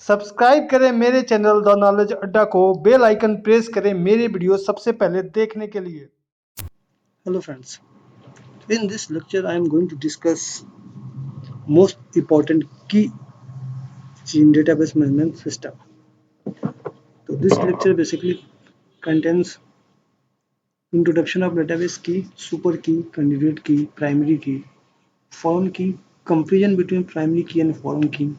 Subscribe करें मेरे channel the knowledge अड्डा को, बेल आइकन प्रेस करें मेरे वीडियो सबसे पहले देखने के लिए। Hello friends, in this lecture I am going to discuss most important key in database management system. So this lecture basically contains introduction of database key, super key, candidate key, primary key, foreign key, comparison between primary key and foreign key,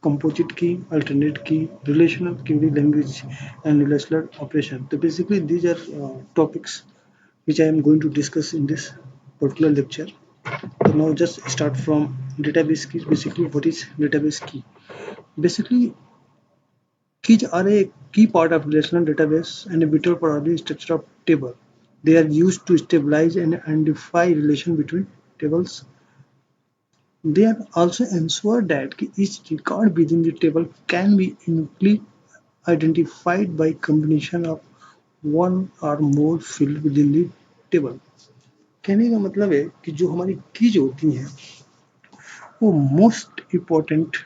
composite key, alternate key, relational query language and relational operation. So basically these are topics which I am going to discuss in this particular lecture. So now just start from database keys. Basically, what is database key? Basically, keys are a key part of relational database and a vital part of the structure of table. They are used to stabilize and identify relation between tables. They are also ensure that each record within the table can be uniquely identified by combination of one or more field within the table. कहने का मतलब है कि जो हमारी keys होती हैं वो मोस्ट इम्पोर्टेंट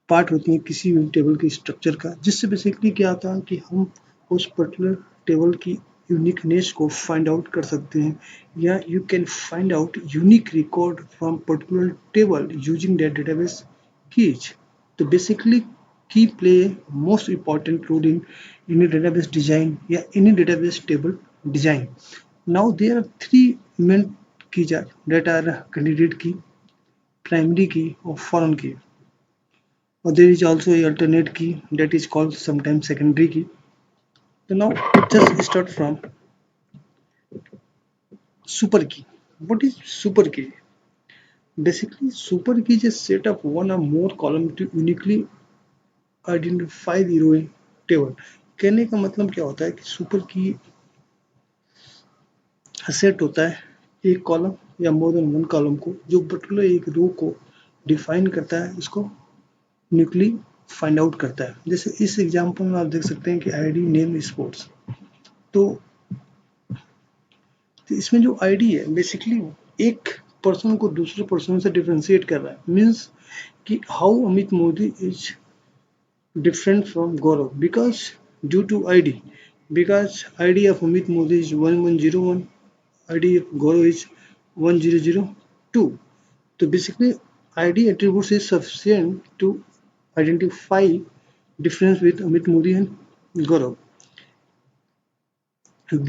पार्ट होती है किसी भी टेबल के स्ट्रक्चर का, जिससे बेसिकली क्या होता है कि हम उस पर्टिकुलर टेबल की यूनिकनेस को फाइंड आउट कर सकते हैं, या you can find out unique record from particular table using that database keys. तो basically key play most important role in any database design या any database table design. Now there are three main keys that are candidate key, primary key or foreign key. Or there is also a alternate key that is called sometimes secondary key. So now just start from super key. What is super key? Basically, super key is a set of one or more column to uniquely identify the row in table. कहने का मतलब क्या होता है कि super की set होता है एक कॉलम या मोर देन वन कॉलम को, जो पर्टिकुलर एक रो को डिफाइन करता है, इसको यूनिकली फाइंड आउट करता है. जैसे इस एग्जांपल में आप देख सकते हैं कि आईडी नेम स्पोर्ट्स. तो इसमें जो आईडी है बेसिकली एक पर्सन को दूसरे पर्सन से डिफरेंशिएट कर रहा है. मीन्स कि how Amit Modi is different from Gaurav because due to ID, because ID of Amit Modi is 1101, ID of Gaurav is 1002. So basically ID attributes is sufficient to identify difference with Amit Modi and Gaurav.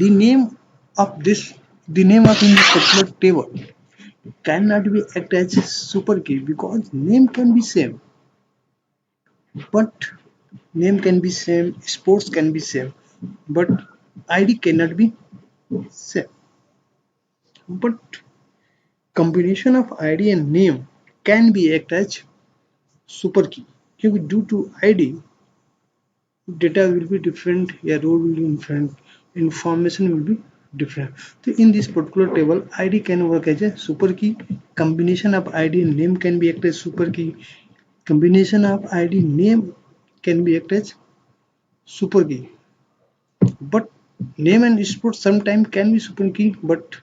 The name of in this particular table cannot be act as super key because name can be same, but name can be same, sports can be same, but ID cannot be same. But combination of ID and name can be act as super key. क्योंकि due to ID data will be different, या role will be different, information will be different. So in this particular table, ID can work as a super key. Combination of ID and name can be act as super key. Combination of ID name can be act as super key. But name and sports sometimes can be super key, but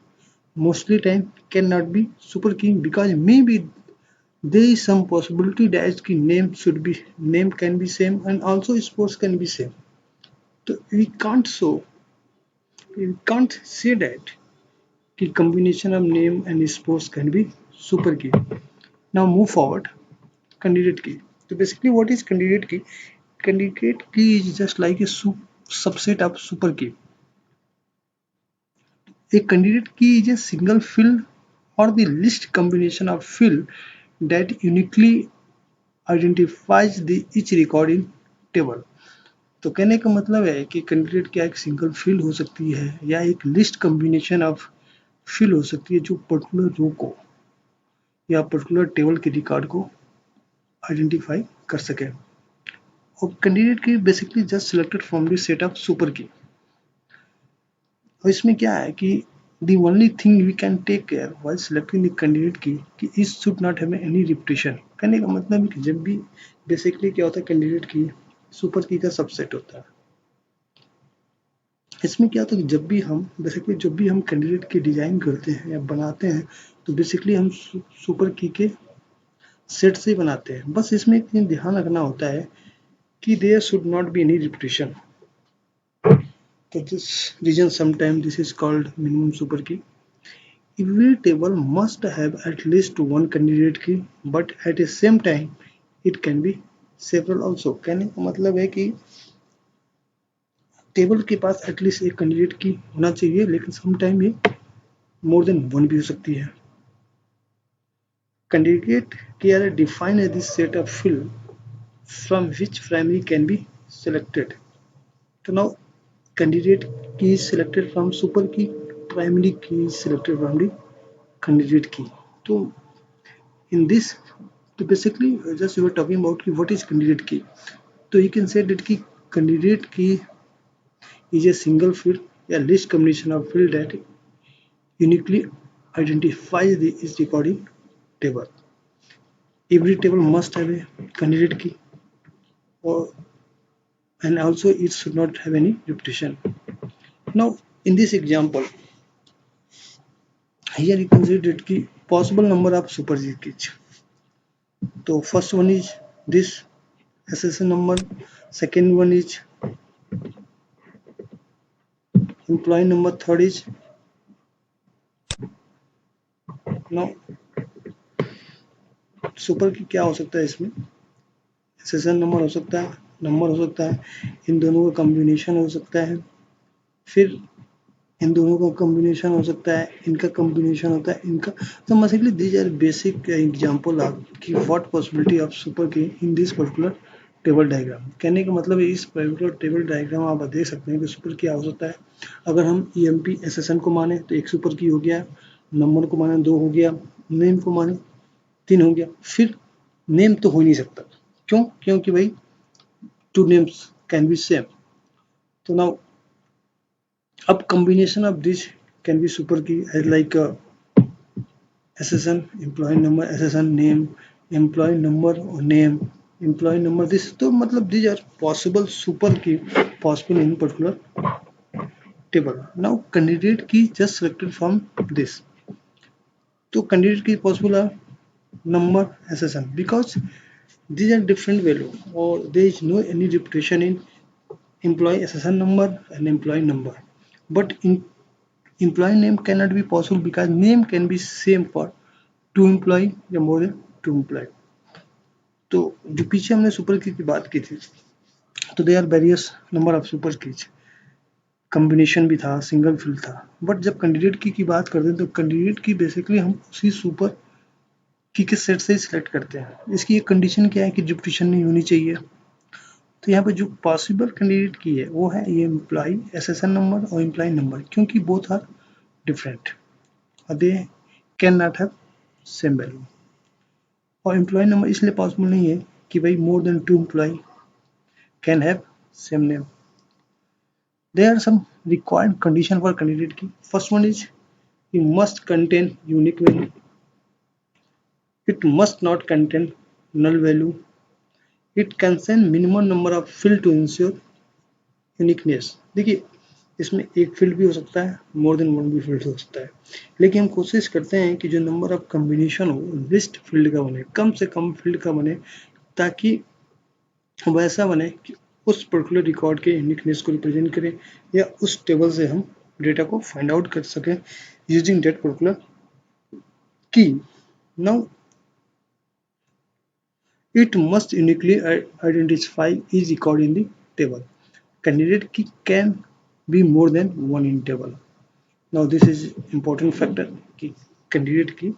mostly time cannot be super key because maybe there is some possibility that the name can be same and also sports can be same. So we can't say that the combination of name and sports can be super key. Now move forward. Candidate key. So basically, what is candidate key? Candidate key is just like a subset of super key. A candidate key is a single field or the list combination of field that uniquely identifies the each record in table. तो कहने का मतलब है कि candidate क्या एक single field हो सकती है या एक लिस्ट कॉम्बिनेशन ऑफ फील्ड हो सकती है जो पर्टिकुलर रो को या पर्टिकुलर टेबल के रिकॉर्ड को आइडेंटिफाई कर सके. और कैंडिडेट की basically just selected from the set of super की. और इसमें क्या है कि the only thing we can take care while selecting the candidate key कि it should not have any repetition. कहने का मतलब है कि जब भी बेसिकली क्या होता है कैंडिडेट की सुपर की का सबसेट होता है. इसमें क्या होता है कि जब भी हम कैंडिडेट की डिजाइन करते हैं या बनाते हैं तो बेसिकली हम सुपर की के सेट से ही बनाते हैं. बस इसमें एक ध्यान रखना होता है कि there should not be any repetition. For this reason, sometimes this is called minimum super key. Every table must have at least one candidate key, but at the same time, it can be several also. कहने का मतलब है कि table के पास at least एक candidate की होना चाहिए, लेकिन सम टाइम ये मोर देन वन भी हो सकती है. Candidate key are defined as the set of field from which primary can be selected. So now candidate key is selected from super key, primary key is selected from the candidate key. So in this, so basically just we were talking about what is candidate key. So you can say that key candidate key is a single field, a list combination of field that uniquely identifies the is recording table. Every table must have a candidate key, or and also it should not have any repetition. Now in this example, here you can see that key possible number of super keys. So first one is this SSN number, second one is employee number, third is now super की क्या हो सकता है इसमें session number हो सकता है इन दोनों का कॉम्बिनेशन हो सकता है फिर इन दोनों का कॉम्बिनेशन हो सकता है इनका कॉम्बिनेशन होता है इनका तो basically these are basic example की what possibility of super key in this particular table diagram कहने का मतलब है इस पर्टिकुलर टेबल डायग्राम आप देख सकते हैं कि सुपर की हो सकता है अगर हम ईएमपी एसएसएन को माने तो एक सुपर की हो गया नंबर को माने 2 हो गया नेम को माने 3 हो गया फिर नेम तो हो नहीं सकता क्यों क्योंकि भाई two names can be same तो नाउ अब combination of this can be super key as like SSN employee number SSN name employee number or name employee number this तो मतलब these are possible super key possible in particular table. Now candidate key just selected from this. तो candidate key possible are number SSN because these are different value or there is no any repetition in employee SSN number and employee number. But in employee name cannot be possible because name can be same for two employee या more than two employee. तो जो पीछे हमने super की बात की थी तो they are various number of super keys combination भी था सिंगल फिल था बट जब कैंडिडेट की बात करते हैं तो कैंडिडेट की बेसिकली हम उसी सुपर की के सेट से ही सिलेक्ट करते हैं इसकी एक कंडीशन क्या है कि रिपीटिशन नहीं होनी चाहिए तो यहाँ पे जो पॉसिबल कैंडिडेट की है वो है ये एम्प्लॉय एसएसएन नंबर और एम्प्लॉय नंबर क्योंकि both are different they can not have same value और एम्प्लॉय नंबर इसलिए पॉसिबल नहीं है कि भाई more than two employee can have same name there are some required condition for candidate की first one is you must contain unique value it must not contain null value it contain minimum number of field to ensure uniqueness देखिए इसमें एक field भी हो सकता है more than one भी field हो सकता है लेकिन हम कोशिश करते हैं कि जो नंबर ऑफ कॉम्बिनेशन हो लिस्ट फील्ड का बने कम से कम फील्ड का बने ताकि वैसा बने कि उस पर्टिकुलर रिकॉर्ड के यूनिकनेस को रिप्रेजेंट करें या उस टेबल से हम डेटा को फाइंड आउट कर सकें यूजिंग दैट पर्टिकुलर की now it must uniquely identify each record in the table. Candidate key can be more than one in table. Now this is important factor कि candidate key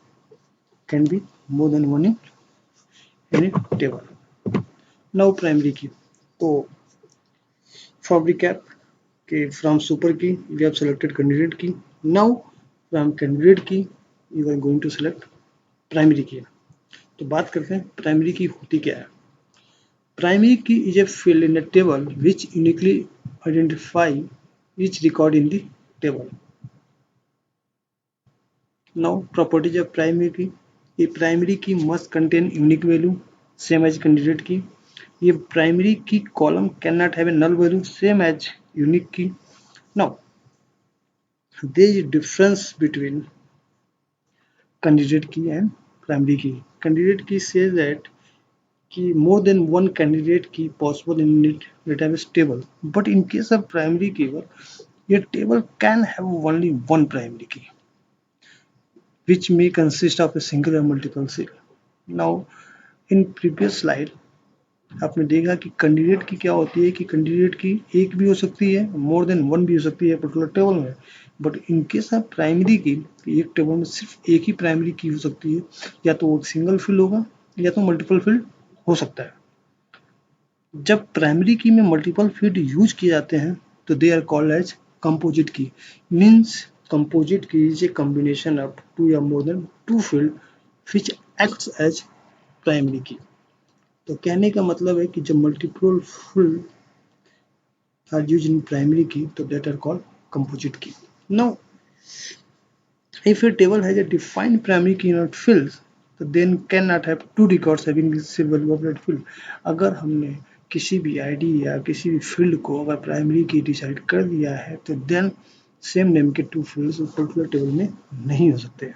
can be more than one in any table. Now primary key. So for recap, okay, from super key we have selected candidate key. Now from candidate key you are going to select primary key. तो बात करते हैं primary की होती क्या है primary key is a field in the table which uniquely identify each record in the table. Now properties of primary key. A primary key must contain unique value same as candidate key. A primary key column cannot have a null value same as unique key. Now there is a difference between candidate key and primary key. Candidate key says that कि more than one candidate key possible in database table, but in case of primary key, your table can have only one primary key, which may consist of a single or multiple cell. Now, in previous slide, आपने देखा कि candidate की क्या होती है कि candidate की एक भी हो सकती है, मोर देन वन भी हो सकती है पर्टिकुलर टेबल में, but in case of primary key एक टेबल में सिर्फ एक ही प्राइमरी की हो सकती है, या तो वो सिंगल फील्ड होगा या तो मल्टीपल फील्ड हो सकता है। जब प्राइमरी की में मल्टीपल फील्ड यूज किए जाते हैं तो they are called as composite key. Means composite key is a combination of two या more than two field which acts as primary key. तो कहने का मतलब है कि जब multiple field are use in primary key तो that are called composite key. Now if a table has a defined primary key not fields, तो then cannot have two records having the same value of that field। अगर हमने किसी भी ID या किसी भी field को अगर प्राइमरी की डिसाइड कर दिया है तो देन सेम नेम के टू फील्ड्स उस पर्टिकुलर टेबल में नहीं हो सकते।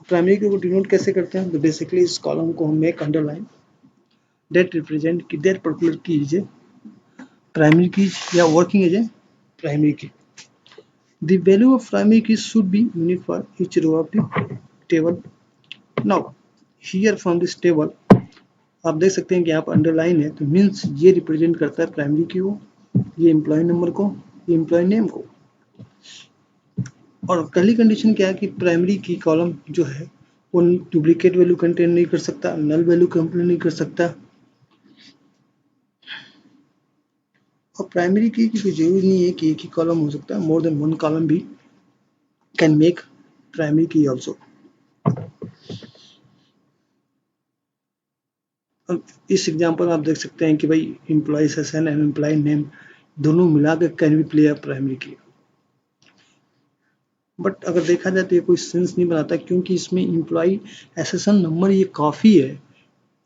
प्राइमरी की को डिनोट कैसे करते हैं? तो बेसिकली इस कॉलम को हम एक अंडरलाइन दैट रिप्रेजेंट कि दैट पर्टिकुलर की इज ए प्राइमरी की या वर्किंग एज ए प्राइमरी की। The value of primary key should be unique for each row of the table. Now, here from this table, आप देख सकते हैं कि यहाँ पर अंडरलाइन है, तो मीन्स ये रिप्रेजेंट करता है प्राइमरी की को, ये एम्प्लॉय नंबर को, ये एम्प्लॉय नेम को। और पहली कंडीशन क्या है कि प्राइमरी की कॉलम जो है वो डुप्लीकेट वैल्यू कंटेन नहीं कर सकता, नल वैल्यू कंटेन नहीं कर सकता। और प्राइमरी की कोई जरूरी नहीं है कि एक ही कॉलम हो सकता है, मोर देन वन कॉलम भी can make primary key also. इस एग्जांपल में आप देख सकते हैं कि भाई employee session and employee name दोनों मिलाकर can be play a primary key. But अगर देखा जाए तो ये कोई सेंस नहीं बनाता, क्योंकि इसमें एम्प्लॉय एसेसन नंबर ये काफ़ी है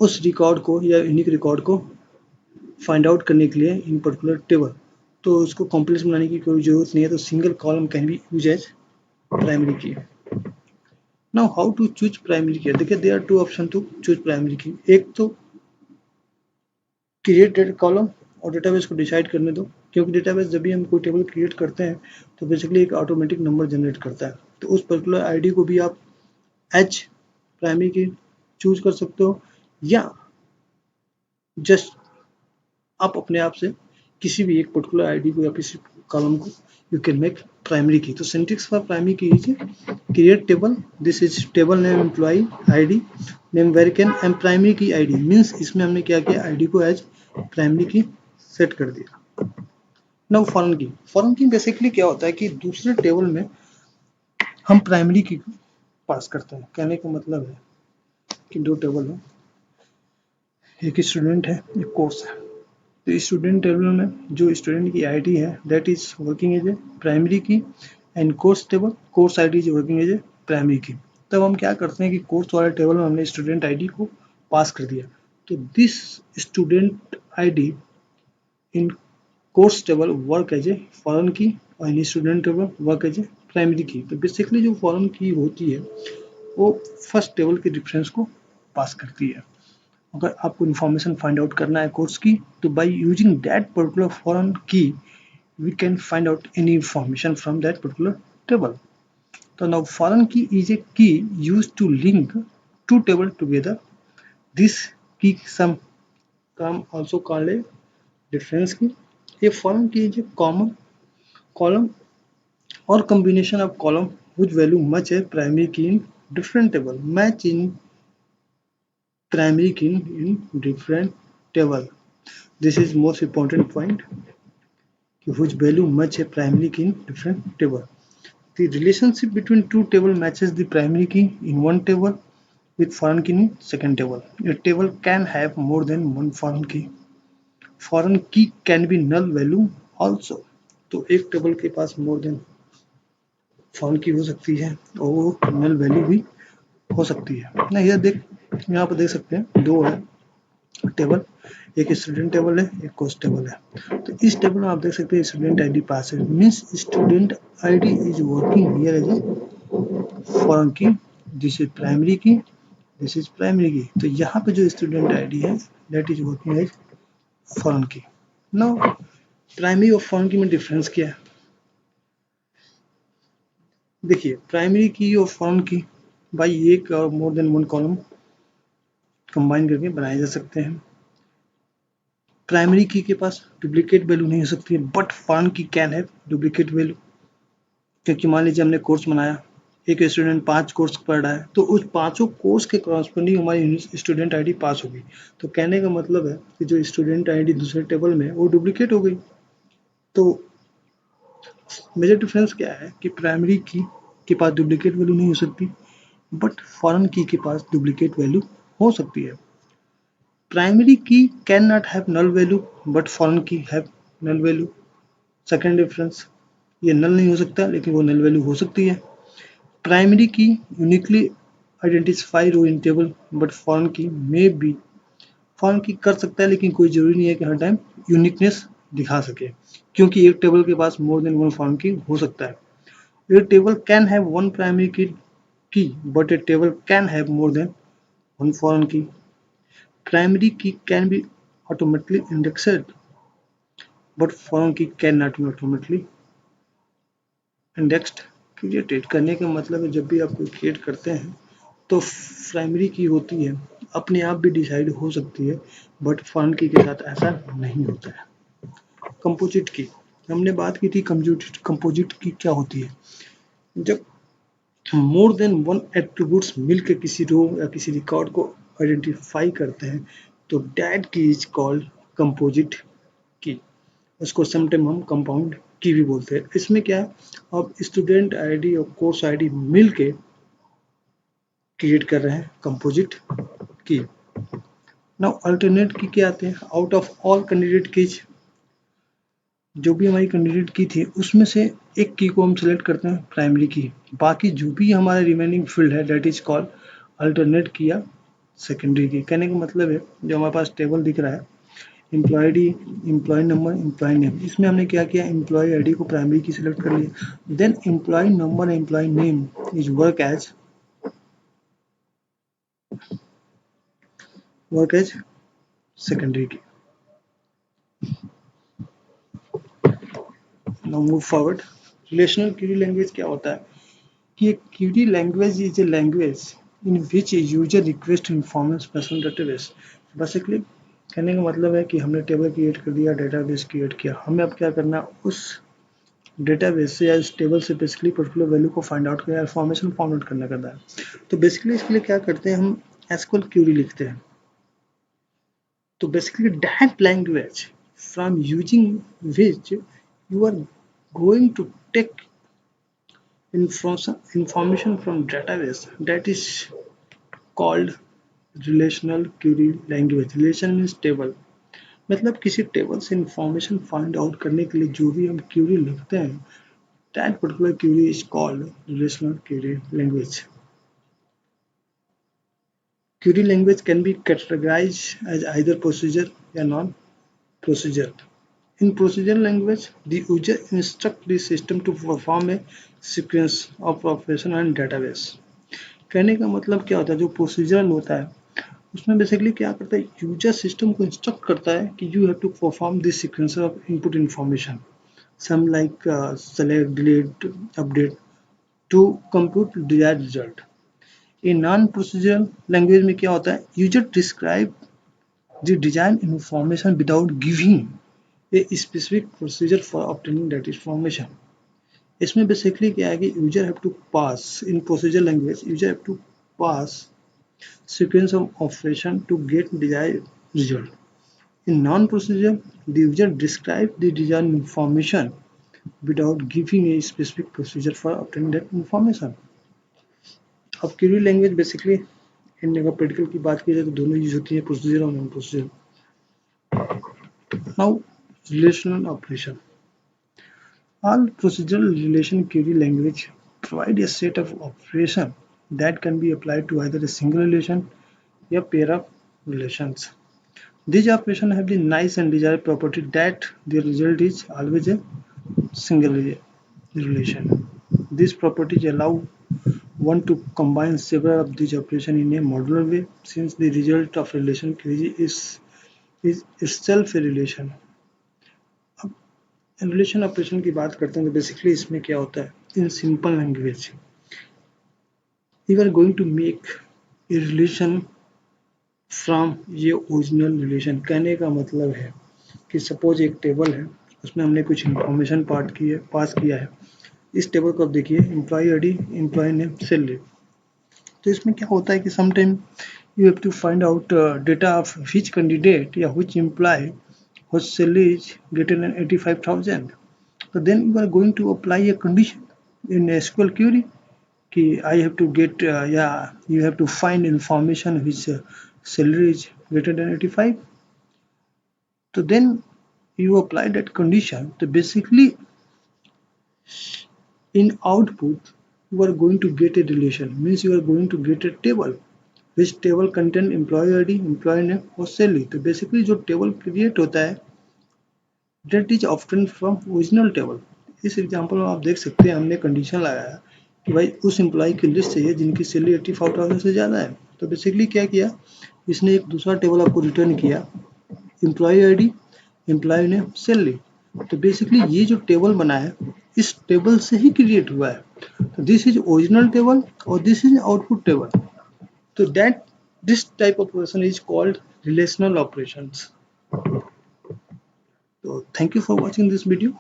उस रिकॉर्ड को या यूनिक रिकॉर्ड को फाइंड आउट करने के लिए इन पर्टिकुलर टेबल। तो उसको कॉम्प्लेक्स बनाने की कोई जरूरत नहीं है, तो single column can be use as primary key. Now how to choose primary key? देखिए there are two option to choose primary key. एक तो क्रिएट डेटा कॉलम और डेटाबेस को डिसाइड करने दो, क्योंकि डेटाबेस जब भी हम कोई टेबल क्रिएट करते हैं तो बेसिकली एक ऑटोमेटिक नंबर जनरेट करता है, तो उस पर्टिकुलर आईडी को भी आप एच प्राइमरी की चूज कर सकते हो, या जस्ट आप अपने आप से किसी भी एक पर्टिकुलर आईडी को या किसी कॉलम को you can make primary key. तो syntax for primary key is create table, this is table name employee ID name वेर कैन and primary key ID. Means इसमें हमने क्या किया, आईडी को एज प्राइमरी की सेट कर दिया। नाउ फॉरेन की बेसिकली क्या होता है कि दूसरे टेबल में हम प्राइमरी की पास करते हैं। कहने का मतलब है कि दो टेबल है, एक स्टूडेंट है एक कोर्स है, तो स्टूडेंट टेबल में जो स्टूडेंट की आईडी है that is working as a primary key, and course table course ID is working as a primary key. तब हम क्या करते हैं कि कोर्स वाले टेबल में हमने स्टूडेंट आईडी को पास कर दिया, तो this student ID in course table work as a foreign key और in student table work as a primary key. तो बेसिकली जो फॉरेन की होती है वो फर्स्ट टेबल के डिफरेंस को पास करती है। अगर आपको इन्फॉर्मेशन फाइंड आउट करना है कोर्स की, तो by using that particular foreign की we can find out any information from that particular table. So now foreign key is a key used to link two tables together. This key some term also called a difference key. A foreign key is a common column or combination of column whose value match a primary key in different table. Match in primary key in different table. This is most important point. Whose value match a primary key in different table. The relationship between two table matches the primary key in one table with foreign key in second table. A table can have more than one foreign key. Foreign key can be null value also. तो एक table के पास more than foreign की हो सकती है और वो null value भी हो सकती है ना। ये देख यहाँ पर देख सकते हैं दो है टेबल, एक स्टूडेंट टेबल है एक कोर्स टेबल है। तो इस टेबल में आप देख सकते हैं स्टूडेंट आईडी पास है, means student ID is working here as a foreign key, this is primary key this is primary key. तो यहाँ पे जो स्टूडेंट आईडी है that is working as foreign key. Now primary और foreign key में difference क्या है? देखिए प्राइमरी की और फॉरेन की बाई एक और मोर देन वन कॉलम कंबाइन करके बनाए जा सकते हैं। प्राइमरी की के पास डुप्लीकेट वैल्यू नहीं हो सकती है, बट फॉरेन की कैन है डुप्लीकेट वैल्यू। क्योंकि मान लीजिए हमने कोर्स बनाया, एक स्टूडेंट 5 कोर्स पढ़ रहा है, तो उस पांचों कोर्स के करस्पॉन्डिंग हमारी स्टूडेंट आईडी पास होगी। तो कहने का मतलब है कि जो स्टूडेंट आईडी दूसरे टेबल में वो डुप्लीकेट हो गई। तो मेजर डिफरेंस क्या है कि प्राइमरी की के पास डुप्लीकेट वैल्यू नहीं हो सकती, बट फॉरेन की के पास डुप्लीकेट वैल्यू हो सकती है। Primary key can not have null value, but foreign key have null value. Second difference, ये नल नहीं हो सकता लेकिन वो नल वैल्यू हो सकती है। Primary key uniquely identify row in table, but foreign key may B, foreign की कर सकता है लेकिन कोई जरूरी नहीं है कि हर टाइम यूनिकनेस दिखा सके, क्योंकि एक टेबल के पास मोर देन वन फॉरेन की हो सकता है। A table can have one primary key, but a table can have more than one foreign key. Primary key can be automatically indexed, but foreign key cannot be automatically indexed. Created करने का मतलब है जब भी आप कोई create करते हैं तो प्राइमरी की होती है अपने आप भी डिसाइड हो सकती है, बट फॉरेन की के साथ ऐसा नहीं होता है। कंपोजिट की हमने बात की थी। कंपोजिट की क्या होती है? जब मोर देन वन एट्रीब्यूट्स मिलकर किसी रो या किसी रिकॉर्ड को आइडेंटिफाई करते हैं तो दैट की इज कॉल्ड कंपोजिट की। उसको समटाइम हम कंपाउंड की भी बोलते हैं। इसमें क्या है, अब स्टूडेंट आईडी और कोर्स आईडी मिलके क्रिएट कर रहे हैं कंपोजिट की। नाउ अल्टरनेट की क्या आते हैं? Out of all candidate keys, जो भी हमारी कैंडिडेट की थी उसमें से एक की को हम सिलेक्ट करते हैं प्राइमरी की, बाकी जो भी हमारा रिमेनिंग फील्ड है दैट इज कॉल्ड अल्टरनेट की या सेकेंडरी की। कहने का मतलब है जो हमारे पास टेबल दिख रहा है employee ID, employee number, employee name, इसमें हमने क्या किया, एम्प्लॉय आईडी को प्राइमरी की सिलेक्ट कर लिया, then employee number, employee name is work as secondary key. Now move forward. Relational query language क्या होता है कि एक query language is a language in which user request informal special database. Basically कहने का मतलब है कि हमने टेबल क्रिएट कर दिया, डेटाबेस क्रिएट किया, हमें अब क्या करना, उस डेटाबेस से या इस टेबल से बेसिकली पर्टिकुलर वैल्यू को फाइंड आउट करना, इन्फॉर्मेशन फाइंड आउट करना करता है। तो बेसिकली इसके लिए क्या करते हैं, हम एसक्यूएल क्वेरी लिखते हैं। तो basically that language from using which you are going to take information from database, that is called relational query language. Relation means table, मतलब किसी टेबल से इंफॉर्मेशन फाइंड आउट करने के लिए जो भी हम क्वेरी लिखते हैं that particular query is called relational query language. Query language can be categorized as either procedure या non procedure. In procedural language, the user instructs the system to perform a sequence of operation and database. कहने का मतलब क्या होता है, जो procedural होता है उसमें बेसिकली क्या करता है, यूजर सिस्टम को इंस्ट्रक्ट करता है कि you have to perform this sequence of input information, some like select, delete, update to compute desired result. In non procedural language में क्या होता है, user describe the design information without giving a specific procedure for obtaining that information. इसमें basically क्या है कि user have to pass, in procedure language user have to pass sequence of operation to get desired result. In non-procedure, the user describes the desired information without giving a specific procedure for obtaining that information. अब query language basically इन अगर practical की बात की जाए तो दोनों use होती है, प्रोसीजर और non procedure. Now relational operation. All procedural relation query language provide a set of operation that can be applied to either a single relation or pair of relations. These operations have the nice and desired property that the result is always a single relation. These properties allow want to combine several of these operations in a modular way, since the result of relation is itself a relation. अब relation operation की बात करते हैं तो basically इसमें क्या होता है, in simple language you are going to make a relation from ये ओरिजिनल रिलेशन। कहने का मतलब है कि सपोज एक टेबल है, उसमें हमने कुछ इंफॉर्मेशन पास किया है। इस टेबल को आप देखिए, employee ID, employee name, salary. तो इसमें क्या होता है कि sometime you have to find out data of which candidate या which employee whose salary is greater than 85,000. So then you are going to apply a condition in SQL query कि I have to get you have to find information which salary is greater than 85. So then you apply that condition. So basically in output you are going to get a relation, means you are going to get a table which table contain employee ID, employee name और salary. तो basically जो table create होता है that is often from original table। इस example में आप देख सकते हैं हमने कंडीशन लगाया कि भाई उस एम्प्लॉय की लिस्ट चाहिए जिनकी सैलरी 85,000 से ज़्यादा है। तो बेसिकली क्या किया, इसने एक दूसरा टेबल आपको रिटर्न किया, employee ID, employee name, salary. तो बेसिकली ये जो टेबल बना है इस टेबल से ही क्रिएट हुआ है। तो दिस इज ओरिजिनल टेबल और this is output table. So that this type of operation is called relational operations. So thank you for watching this video.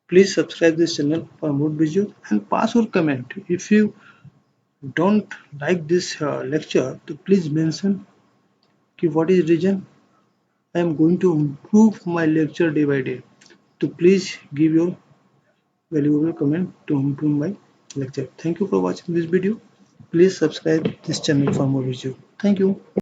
Please subscribe this channel for more videos and pass your comment. If you don't like this lecture, so please mention what is reason. I am going to improve my lecture day by day. So please give your valuable comment to improve my lecture. Thank you for watching this video. Please subscribe this channel for more videos. Thank you.